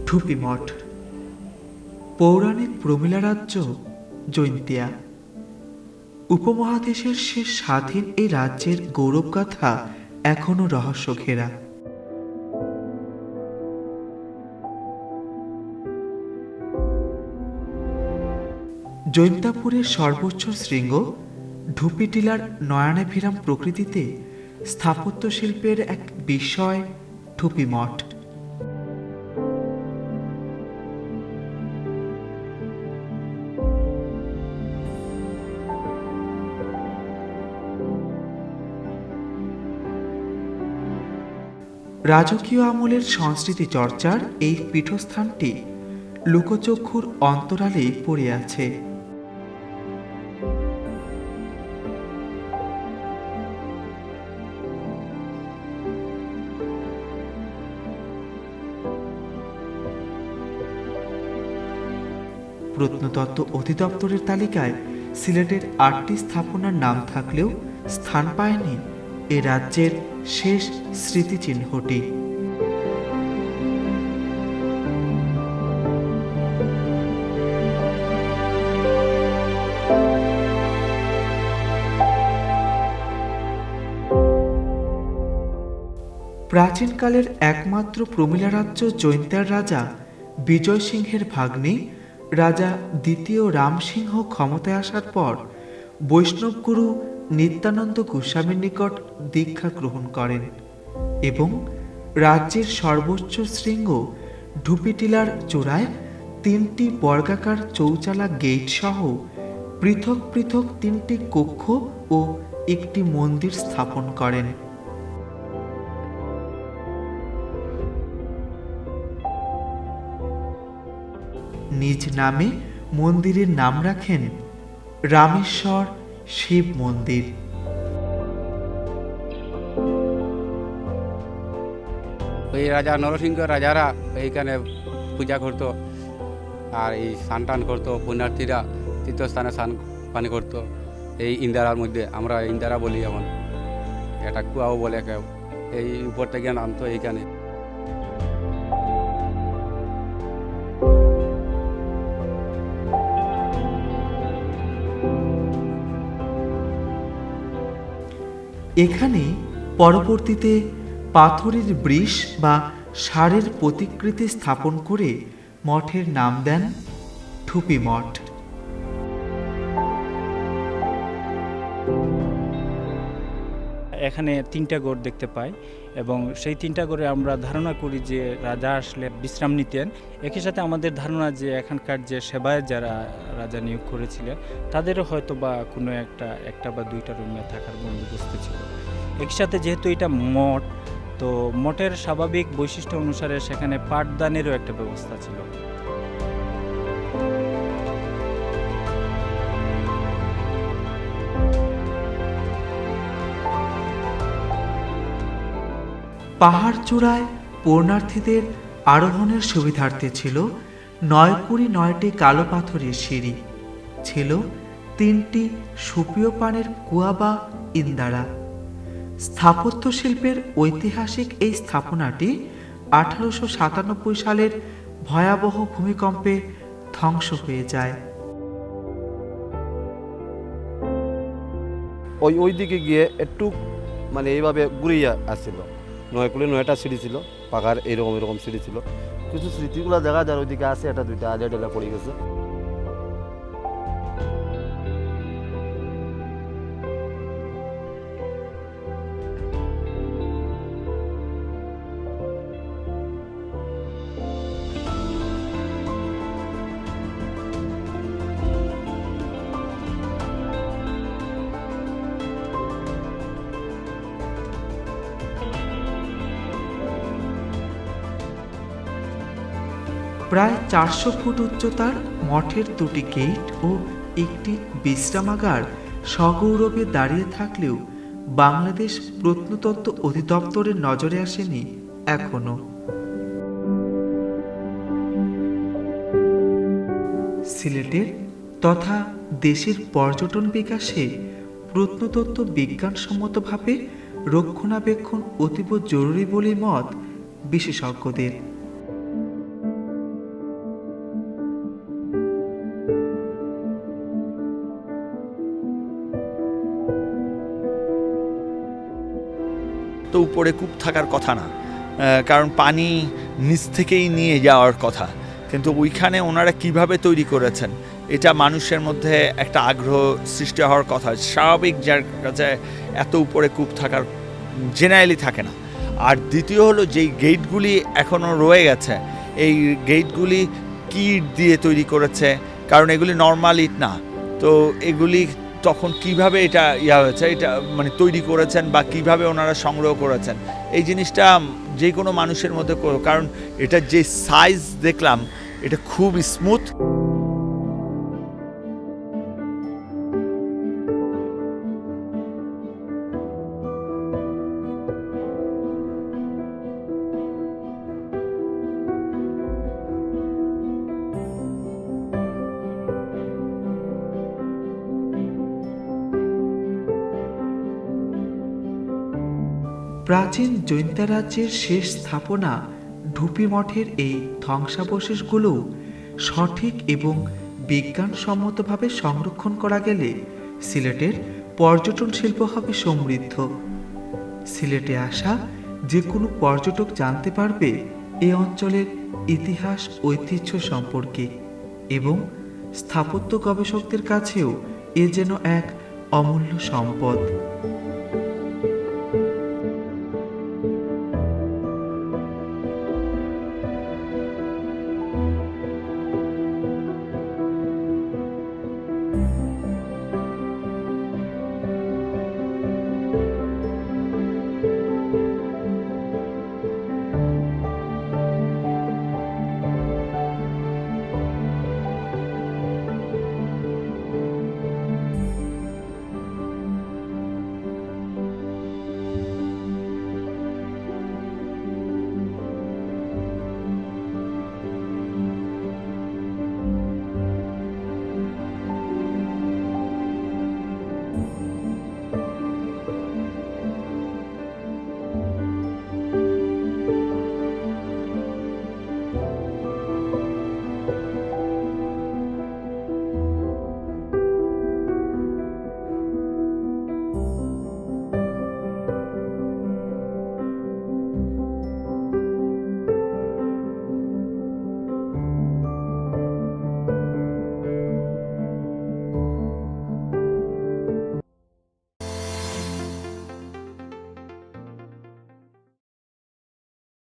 ঢুপি মঠ, পৌরাণিক প্রমিলা রাজ্য জৈন্তিয়া। উপমহাদেশের শেষ স্বাধীন এই রাজ্যের গৌরবগাথা এখনো রহস্য ঘেরা। জৈন্তাপুরের সর্বোচ্চ শৃঙ্গ ঢুপি টিলার নয়নাভিরাম প্রকৃতিতে স্থাপত্য শিল্পের এক বিস্ময় ঢুপি মঠ। রাজকীয় আমলের সংস্কৃতি চর্চার এই পীঠস্থানটি লোকচক্ষুর অন্তরালেই পড়ে আছে। প্রত্নতত্ত্ব অধিদপ্তরের তালিকায় সিলেটের 8টি স্থাপনার নাম থাকলেও স্থান পায়নি এ রাজ্যের শেষ স্মৃতিচিহ্নটি। প্রাচীনকালের একমাত্র প্রমিলা রাজ্য জৈন্তিয়ার রাজা বিজয় সিংহের ভাগ্নে রাজা দ্বিতীয় রামসিংহ ক্ষমতায় আসার পর বৈষ্ণব গুরু নিত্যানন্দ গোস্বামীর নিকট দীক্ষা গ্রহণ করেন এবং রাজ্যের সর্বোচ্চ শৃঙ্গ ঢুপি টিলার চূড়ায় 3টি বর্গাকার চৌচালা গেট সহ পৃথক পৃথক 3টি কক্ষ ও একটি মন্দির স্থাপন করেন। নিজ নামে মন্দিরের নাম রাখেন রামেশ্বর শিব মন্দির। ওই রাজা নরসিংহ রাজারা এইখানে পূজা করতো, আর এই স্নান টান করতো, পুণ্যার্থীরা তীর্থস্থানে স্নান পানি করতো এই ইন্দারার মধ্যে। আমরা ইন্দারা বলি, এমন এটা কুয়াও বলে কেউ। এই উপর থেকে নামতো এইখানে। এখানে পরবর্তীতে পাথরের বৃষ বা ষাঁড়ের প্রতিকৃতি স্থাপন করে মঠের নাম দেন ঢুপি মঠ। এখানে 3টা গড় দেখতে পাই এবং সেই 3টা গড়ে আমরা ধারণা করি যে রাজা আসলে বিশ্রাম নিতেন। একই সাথে আমাদের ধারণা যে এখানকার যে সেবায় যারা রাজা নিয়োগ করেছিলেন তাদেরও হয়তো বা কোনো একটা বা 2টা রুমে থাকার বন্দোবস্ত ছিল। একই সাথে যেহেতু এটা মঠ, তো মঠের স্বাভাবিক বৈশিষ্ট্য অনুসারে সেখানে পাঠদানেরও একটা ব্যবস্থা ছিল। পাহাড় চূড়ায় পূর্ণার্থীদের আরোহণের সুবিধার্থে ছিল 9 কালো পাথরের সিঁড়ি, ছিল 3টি সুপ্রিয় পানের কুয়া বা ইন্দারা। স্থাপত্য শিল্পের ঐতিহাসিক এই স্থাপনাটি 1897 সালের ভয়াবহ ভূমিকম্পে ধ্বংস হয়ে যায়। ওই দিকে গিয়ে একটু মানে এইভাবে ঘুরিয়ে আসছিল। 9টা সিঁড়ি ছিল, পাকার এরকম সিঁড়ি ছিল। কিছু স্মৃতিগুলো দেখা যায় ওইদিকে আছে, এটা 2টা আলিয়া ডেলা পড়ে গেছে। প্রায় 400 ফুট উচ্চতার মঠের 2টি গেট ও একটি বিশ্রামাগার সগৌরবে দাঁড়িয়ে থাকলেও বাংলাদেশ প্রত্নতত্ত্ব অধিদপ্তরের নজরে আসেনি এখনো। সিলেটের তথা দেশের পর্যটন বিকাশে প্রত্নতত্ত্ব বিজ্ঞানসম্মতভাবে রক্ষণাবেক্ষণ অতীব জরুরি বলে মত বিশেষজ্ঞদের। তো উপরে কূপ থাকার কথা না, কারণ পানি নিচ থেকেই নিয়ে যাওয়ার কথা, কিন্তু ওইখানে ওনারা কিভাবে তৈরি করেছেন এটা মানুষের মধ্যে একটা আগ্রহ সৃষ্টি হওয়ার কথা। স্বাভাবিক যার কাছে এত উপরে কূপ থাকার জেনারেলি থাকে না। আর দ্বিতীয় হলো যেই গেটগুলি এখনও রয়ে গেছে, এই গেটগুলি কি দিয়ে তৈরি করেছে, কারণ এগুলি নর্মাল ইট না, তো এগুলি তখন কিভাবে এটা হয়েছে, এটা মানে তৈরি করেছেন বা কিভাবে ওনারা সংগ্রহ করেছেন, এই জিনিসটা যে কোনো মানুষের মধ্যে, কারণ এটা যে সাইজ দেখলাম এটা খুব স্মুথ। প্রাচীন জৈন্তা রাজ্যের শেষ স্থাপনা ঢুপি মঠের এই ধ্বংসাবশেষগুলো সঠিক এবং বিজ্ঞানসম্মতভাবে সংরক্ষণ করা গেলে সিলেটের পর্যটন শিল্প হবে সমৃদ্ধ। সিলেটে আসা যে কোনো পর্যটক জানতে পারবে এই অঞ্চলের ইতিহাস ঐতিহ্য সম্পর্কে, এবং স্থাপত্য গবেষকদের কাছেও এ যেন এক অমূল্য সম্পদ।